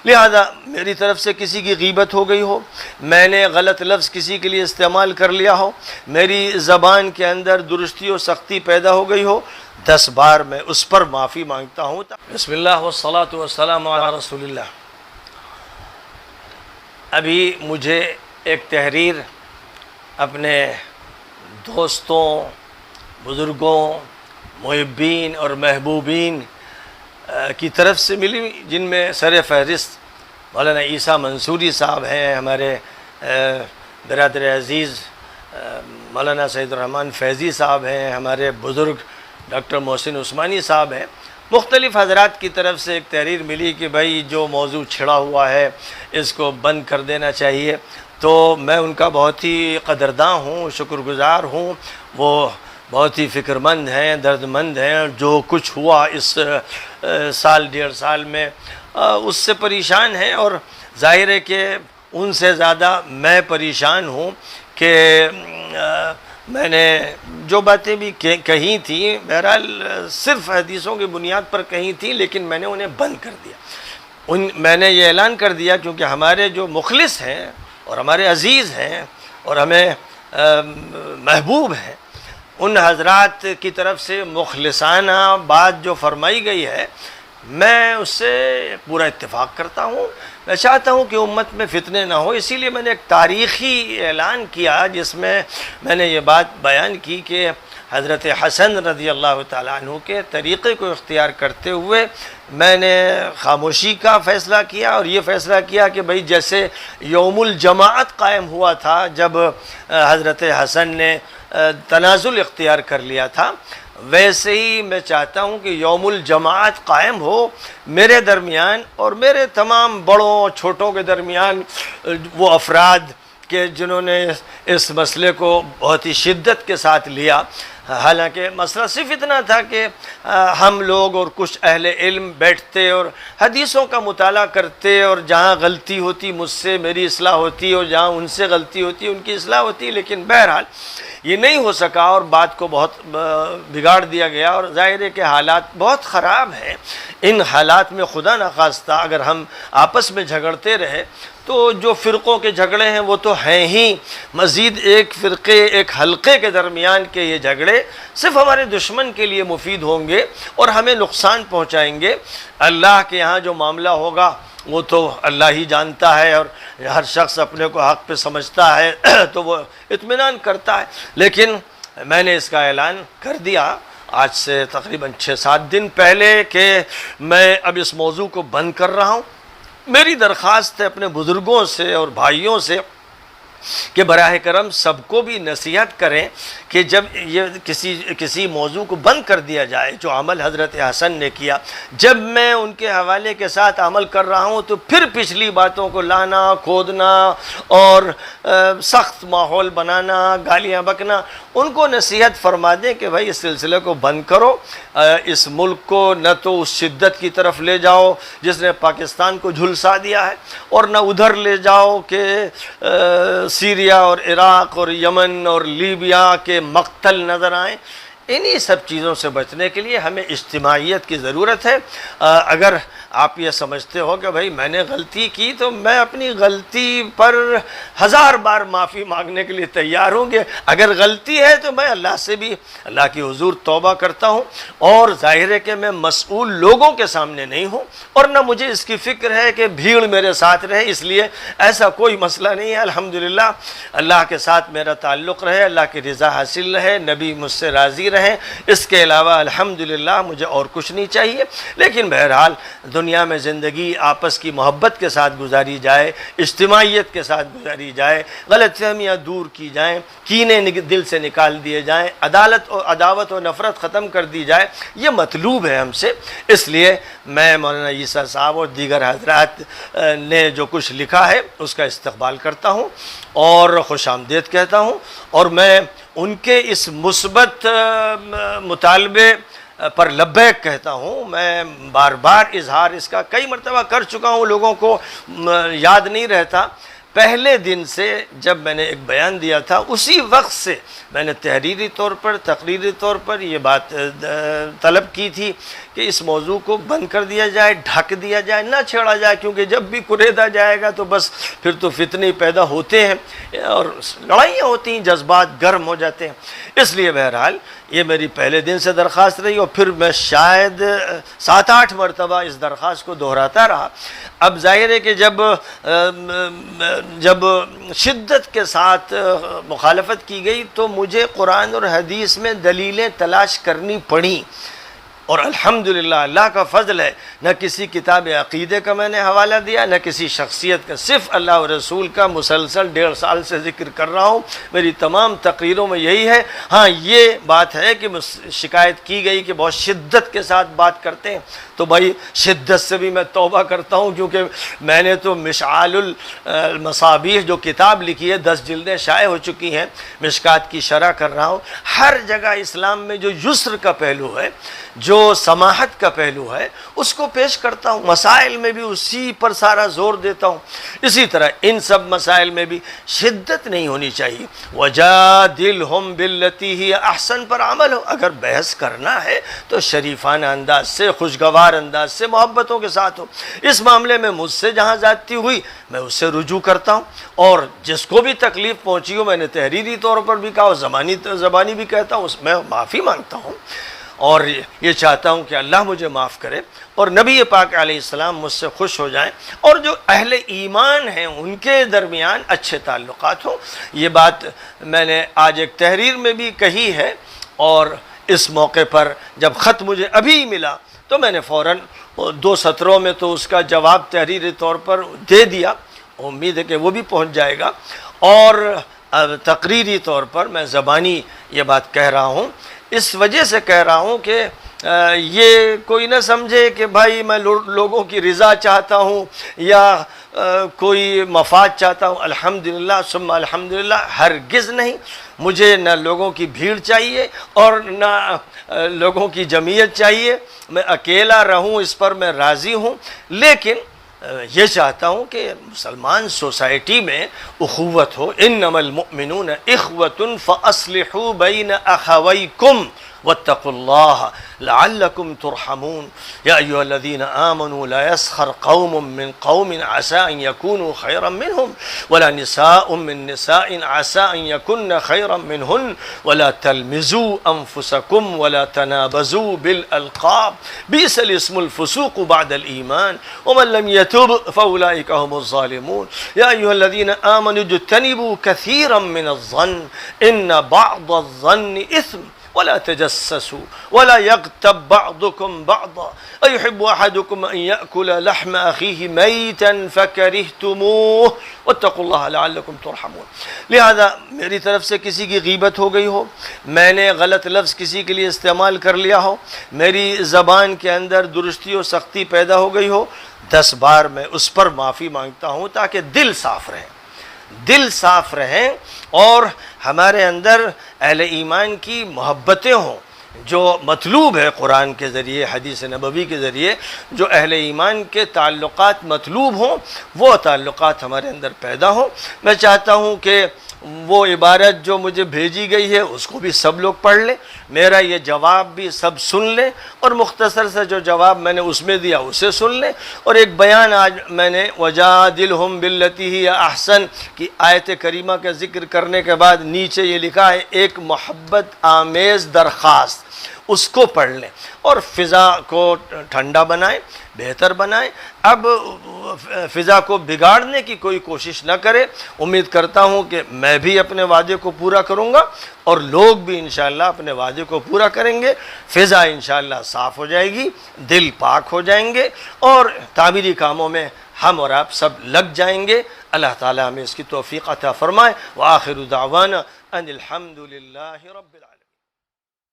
لہذا میری طرف سے کسی کی غیبت ہو گئی ہو، میں نے غلط لفظ کسی کے لیے استعمال کر لیا ہو، میری زبان کے اندر درستی و سختی پیدا ہو گئی ہو، 10 بار میں اس پر معافی مانگتا ہوں۔ بسم اللہ والصلاة والسلام علی رسول اللہ۔ ابھی مجھے ایک تحریر اپنے دوستوں، بزرگوں، محبین اور محبوبین کی طرف سے ملی، جن میں سر فہرست مولانا عیسیٰ منصوری صاحب ہیں، ہمارے برادر عزیز مولانا سعید الرحمن فیضی صاحب ہیں، ہمارے بزرگ ڈاکٹر محسن عثمانی صاحب ہیں۔ مختلف حضرات کی طرف سے ایک تحریر ملی کہ بھائی جو موضوع چھڑا ہوا ہے اس کو بند کر دینا چاہیے، تو میں ان کا بہت ہی قدرداں ہوں، شکر گزار ہوں۔ وہ بہت ہی فکر مند ہیں، درد مند ہیں، جو کچھ ہوا اس سال 1.5 سال میں اس سے پریشان ہیں، اور ظاہر ہے کہ ان سے زیادہ میں پریشان ہوں کہ میں نے جو باتیں بھی کہی تھیں، بہرحال صرف حدیثوں کی بنیاد پر کہی تھیں، لیکن میں نے انہیں بند کر دیا۔ میں نے یہ اعلان کر دیا کیونکہ ہمارے جو مخلص ہیں اور ہمارے عزیز ہیں اور ہمیں محبوب ہیں، ان حضرات کی طرف سے مخلصانہ بات جو فرمائی گئی ہے، میں اس سے پورا اتفاق کرتا ہوں۔ میں چاہتا ہوں کہ امت میں فتنے نہ ہو، اسی لیے میں نے ایک تاریخی اعلان کیا جس میں میں نے یہ بات بیان کی کہ حضرت حسن رضی اللہ تعالیٰ عنہ کے طریقے کو اختیار کرتے ہوئے میں نے خاموشی کا فیصلہ کیا، اور یہ فیصلہ کیا کہ بھئی جیسے یوم الجماعت قائم ہوا تھا جب حضرت حسن نے تنازل اختیار کر لیا تھا، ویسے ہی میں چاہتا ہوں کہ یوم الجماعت قائم ہو میرے درمیان اور میرے تمام بڑوں چھوٹوں کے درمیان، وہ افراد کہ جنہوں نے اس مسئلے کو بہت ہی شدت کے ساتھ لیا۔ حالانکہ مسئلہ صرف اتنا تھا کہ ہم لوگ اور کچھ اہل علم بیٹھتے اور حدیثوں کا مطالعہ کرتے، اور جہاں غلطی ہوتی مجھ سے میری اصلاح ہوتی، اور جہاں ان سے غلطی ہوتی ان کی اصلاح ہوتی، لیکن بہرحال یہ نہیں ہو سکا اور بات کو بہت بگاڑ دیا گیا، اور ظاہر ہے کہ حالات بہت خراب ہیں۔ ان حالات میں خدا نخواستہ اگر ہم آپس میں جھگڑتے رہے تو جو فرقوں کے جھگڑے ہیں وہ تو ہیں ہی، مزید ایک فرقے ایک حلقے کے درمیان کے یہ جھگڑے صرف ہمارے دشمن کے لیے مفید ہوں گے اور ہمیں نقصان پہنچائیں گے۔ اللہ کے یہاں جو معاملہ ہوگا وہ تو اللہ ہی جانتا ہے، اور ہر شخص اپنے کو حق پہ سمجھتا ہے تو وہ اطمینان کرتا ہے، لیکن میں نے اس کا اعلان کر دیا آج سے تقریباً 6-7 دن پہلے کہ میں اب اس موضوع کو بند کر رہا ہوں۔ میری درخواست ہے اپنے بزرگوں سے اور بھائیوں سے کہ براہ کرم سب کو بھی نصیحت کریں کہ جب یہ کسی موضوع کو بند کر دیا جائے جو عمل حضرت حسن نے کیا، جب میں ان کے حوالے کے ساتھ عمل کر رہا ہوں تو پھر پچھلی باتوں کو لانا، کھودنا اور سخت ماحول بنانا، گالیاں بکنا، ان کو نصیحت فرما دیں کہ بھائی اس سلسلے کو بند کرو، اس ملک کو نہ تو اس شدت کی طرف لے جاؤ جس نے پاکستان کو جھلسا دیا ہے، اور نہ ادھر لے جاؤ کہ سیریا اور عراق اور یمن اور لیبیا کے مقتل نظر آئیں۔ انہی سب چیزوں سے بچنے کے لیے ہمیں اجتماعیت کی ضرورت ہے۔ اگر آپ یہ سمجھتے ہو کہ بھائی میں نے غلطی کی تو میں اپنی غلطی پر 1000 بار معافی مانگنے کے لیے تیار ہوں گے۔ اگر غلطی ہے تو میں اللہ سے بھی اللہ کی حضور توبہ کرتا ہوں، اور ظاہر ہے کہ میں مسئول لوگوں کے سامنے نہیں ہوں، اور نہ مجھے اس کی فکر ہے کہ بھیڑ میرے ساتھ رہے، اس لیے ایسا کوئی مسئلہ نہیں ہے۔ الحمدللہ اللہ کے ساتھ میرا تعلق رہے، اللہ کی رضا حاصل رہے، نبی مجھ سے راضی رہیں، اس کے علاوہ الحمدللہ مجھے اور کچھ نہیں چاہیے۔ لیکن بہرحال دنیا میں زندگی آپس کی محبت کے ساتھ گزاری جائے، اجتماعیت کے ساتھ گزاری جائے، غلط فہمیاں دور کی جائیں، کینے دل سے نکال دیے جائیں، عداوت و نفرت ختم کر دی جائے، یہ مطلوب ہے ہم سے۔ اس لیے میں مولانا عیسیٰ صاحب اور دیگر حضرات نے جو کچھ لکھا ہے اس کا استقبال کرتا ہوں اور خوش آمدید کہتا ہوں، اور میں ان کے اس مثبت مطالبے پر لبیک کہتا ہوں۔ میں بار بار اظہار اس کا کئی مرتبہ کر چکا ہوں، لوگوں کو یاد نہیں رہتا۔ پہلے دن سے جب میں نے ایک بیان دیا تھا اسی وقت سے میں نے تحریری طور پر تقریری طور پر یہ بات طلب کی تھی کہ اس موضوع کو بند کر دیا جائے، ڈھک دیا جائے، نہ چھیڑا جائے، کیونکہ جب بھی کریدا جائے گا تو بس پھر تو فتنے پیدا ہوتے ہیں اور لڑائیاں ہوتی ہیں، جذبات گرم ہو جاتے ہیں۔ اس لیے بہرحال یہ میری پہلے دن سے درخواست رہی، اور پھر میں شاید 7-8 مرتبہ اس درخواست کو دہراتا رہا۔ اب ظاہر ہے کہ جب شدت کے ساتھ مخالفت کی گئی تو مجھے قرآن اور حدیث میں دلیلیں تلاش کرنی پڑیں، اور الحمدللہ اللہ کا فضل ہے، نہ کسی کتاب عقیدے کا میں نے حوالہ دیا، نہ کسی شخصیت کا، صرف اللہ و رسول کا مسلسل 1.5 سال سے ذکر کر رہا ہوں۔ میری تمام تقریروں میں یہی ہے۔ ہاں یہ بات ہے کہ شکایت کی گئی کہ بہت شدت کے ساتھ بات کرتے ہیں، تو بھائی شدت سے بھی میں توبہ کرتا ہوں، کیونکہ میں نے تو مشعال المصابیح جو کتاب لکھی ہے 10 جلدیں شائع ہو چکی ہیں، مشکات کی شرح کر رہا ہوں۔ ہر جگہ اسلام میں جو یسر کا پہلو ہے، جو سماحت کا پہلو ہے، اس کو پیش کرتا ہوں۔ مسائل میں بھی اسی پر سارا زور دیتا ہوں۔ اسی طرح ان سب مسائل میں بھی شدت نہیں ہونی چاہیے۔ وَجَادِلْهُمْ بِالَّتِي هِيَ أَحْسَنُ پر عمل ہو۔ اگر بحث کرنا ہے تو شریفانہ انداز سے، خوشگوار انداز سے، محبتوں کے ساتھ ہو۔ اس معاملے میں مجھ سے جہاں زیادتی ہوئی میں اس سے رجوع کرتا ہوں، اور جس کو بھی تکلیف پہنچی ہو، میں نے تحریری طور پر بھی کہا، زبانی بھی کہتا ہوں، اس میں معافی مانگتا ہوں، اور یہ چاہتا ہوں کہ اللہ مجھے معاف کرے اور نبی پاک علیہ السلام مجھ سے خوش ہو جائیں، اور جو اہل ایمان ہیں ان کے درمیان اچھے تعلقات ہوں۔ یہ بات میں نے آج ایک تحریر میں بھی کہی ہے، اور اس موقع پر جب خط مجھے ابھی ملا تو میں نے فوراً 2 سطروں میں تو اس کا جواب تحریری طور پر دے دیا، امید ہے کہ وہ بھی پہنچ جائے گا، اور تقریری طور پر میں زبانی یہ بات کہہ رہا ہوں۔ اس وجہ سے کہہ رہا ہوں کہ یہ کوئی نہ سمجھے کہ بھائی میں لوگوں کی رضا چاہتا ہوں یا کوئی مفاد چاہتا ہوں۔ الحمدللہ ثم الحمدللہ، ہرگز نہیں۔ مجھے نہ لوگوں کی بھیڑ چاہیے اور نہ لوگوں کی جمعیت چاہیے، میں اکیلا رہوں اس پر میں راضی ہوں، لیکن یہ چاہتا ہوں کہ مسلمان سوسائٹی میں اخوت ہو۔ انما المؤمنون اخوۃ فاصلحوا بین اخویکم واتقوا اللہ لعلکم ترحمون یا ایھا الذین آمنوا لا يسخر قوم من قوم عسى ان يكونوا خيرا منهم ولا نساء من نساء عسى ان يكن خيرا منهن ولا تلمزوا انفسكم ولا تنابزوا بالالقاب بئس الاسم الفسوق بعد الايمان ومن لم يتب فاولئك هم الظالمون يا ايها الذين امنوا اجتنبوا كثيرا من الظن ان بعض الظن اثم ولا تجسسوا ولا يغتب بعضكم بعضا أيحب أحدكم أن يأكل لحم أخيه ميتا فكرهتموه واتقوا الله لعلكم ترحمون۔ لہذا میری طرف سے کسی کی غیبت ہو گئی ہو، میں نے غلط لفظ کسی کے لیے استعمال کر لیا ہو، میری زبان کے اندر درستی و سختی پیدا ہو گئی ہو، 10 بار میں اس پر معافی مانگتا ہوں تاکہ دل صاف رہے، دل صاف رہیں، اور ہمارے اندر اہل ایمان کی محبتیں ہوں۔ جو مطلوب ہے قرآن کے ذریعے، حدیث نبوی کے ذریعے جو اہل ایمان کے تعلقات مطلوب ہوں، وہ تعلقات ہمارے اندر پیدا ہوں۔ میں چاہتا ہوں کہ وہ عبارت جو مجھے بھیجی گئی ہے اس کو بھی سب لوگ پڑھ لیں، میرا یہ جواب بھی سب سن لیں، اور مختصر سے جو جواب میں نے اس میں دیا اسے سن لیں، اور ایک بیان آج میں نے وَجَادِلْهُمْ بِالَّتِي هِيَ أَحْسَنُ کی آیت کریمہ کا ذکر کرنے کے بعد نیچے یہ لکھا ہے ایک محبت آمیز درخواست، اس کو پڑھ لیں اور فضا کو ٹھنڈا بنائیں، بہتر بنائیں۔ اب فضا کو بگاڑنے کی کوئی کوشش نہ کرے۔ امید کرتا ہوں کہ میں بھی اپنے وعدے کو پورا کروں گا اور لوگ بھی انشاءاللہ اپنے وعدے کو پورا کریں گے، فضا انشاءاللہ صاف ہو جائے گی، دل پاک ہو جائیں گے، اور تعمیری کاموں میں ہم اور آپ سب لگ جائیں گے۔ اللہ تعالیٰ ہمیں اس کی توفیق عطا فرمائے۔ وآخر دعوانا ان الحمد للہ رب العالمین۔